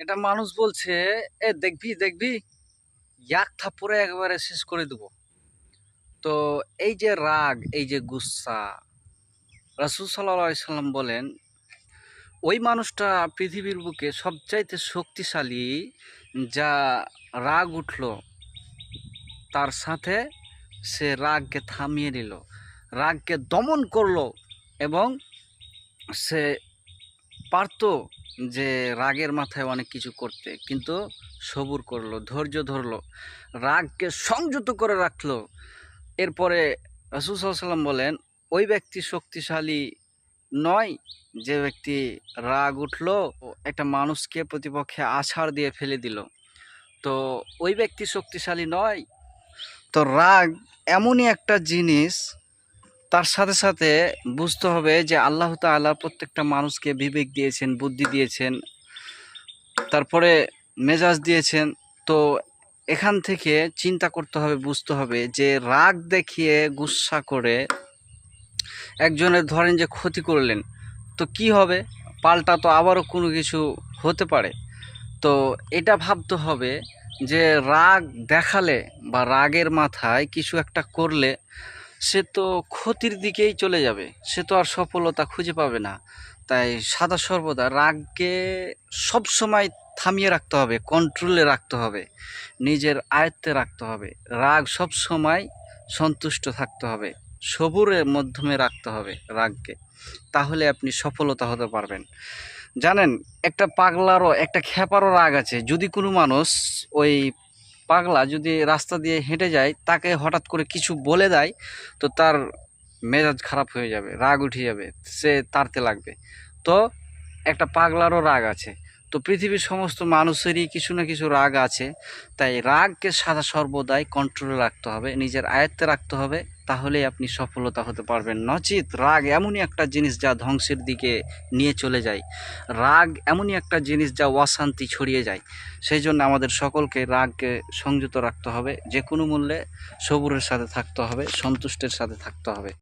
এটা মানুষ বলছে, এ দেখবি দেখবি এক থাপ্পড়ে একেবারে শেষ করে দেবো। তো এই যে রাগ, এই যে গুসা, রাসূল সাল্লাল্লাহু আলাইহি সাল্লাম বলেন ওই মানুষটা পৃথিবীর বুকে সবচাইতে শক্তিশালী, যা রাগ উঠলো তার সাথে সে রাগকে থামিয়ে নিল, রাগকে দমন করলো এবং সে পারতো যে রাগের মাথায় অনেক কিছু করতে, কিন্তু সবুর করলো, ধৈর্য ধরলো, রাগকে সংযত করে রাখলো। এরপরে রাসূল সাল্লাল্লাহু আলাইহি সাল্লাম বলেন ওই ব্যক্তি শক্তিশালী নয় যে ব্যক্তি রাগ উঠলো একটা মানুষকে প্রতিপক্ষে আছাড় দিয়ে ফেলে দিল। তো ওই ব্যক্তি শক্তিশালী নয়। তো রাগ এমনই একটা জিনিস, তার সাথে সাথে বুঝতে হবে যে আল্লাহ তাআলা প্রত্যেকটা মানুষকে বিবেক দিয়েছেন, বুদ্ধি দিয়েছেন, তারপরে মেজাজ দিয়েছেন। তো এখান থেকে চিন্তা করতে হবে, বুঝতে হবে যে রাগ দেখিয়ে গুসা করে একজনের ধরেন যে ক্ষতি করলেন, তো কি হবে? পাল্টা তো আবারও কোনো কিছু হতে পারে। তো এটা ভাবতে হবে যে রাগ দেখালে বা রাগের মাথায় কিছু একটা করলে সে তো ক্ষতির দিকেই চলে যাবে, সে তো আর সফলতা খুঁজে পাবে না। তাই সদা সর্বদা রাগকে সবসময় থামিয়ে রাখতে হবে, কন্ট্রোলে রাখতে হবে, নিজের আয়ত্তে রাখতে হবে। রাগ সবসময় সন্তুষ্ট থাকতে হবে, সবুরের মাধ্যমে রাখতে হবে রাগকে। তাহলে আপনি সফলতা হতে পারবেন। জানেন, একটা পাগলারও একটা খ্যাপারও রাগ আছে। যদি কোনো মানুষ ওই পাগলা যদি রাস্তা দিয়ে হেঁটে যায়, তাকে হঠাৎ করে কিছু বলে দেয়, তো তার মেজাজ খারাপ হয়ে যাবে, রাগ উঠে যাবে, সে তাড়তে লাগবে। তো একটা পাগলারও রাগ আছে। তো পৃথিবীর সমস্ত মানুষেরই কিছু না কিছু রাগ আছে। তাই রাগকে সদা সর্বদাই কন্ট্রোলে রাখতে হবে, নিজের আয়ত্তে রাখতে হবে। তাহলেই আপনি সফলতা হতে পারবেন। নচিত রাগ এমনই একটা জিনিস যা ধ্বংসের দিকে নিয়ে চলে যায়। রাগ এমনই একটা জিনিস যা অশান্তি ছড়িয়ে যায়। সেই জন্য আমাদের সকলকে রাগকে সংযত রাখতে হবে, যে কোনো মূল্যে সবুরের সাথে থাকতে হবে, সন্তুষ্টের সাথে থাকতে হবে।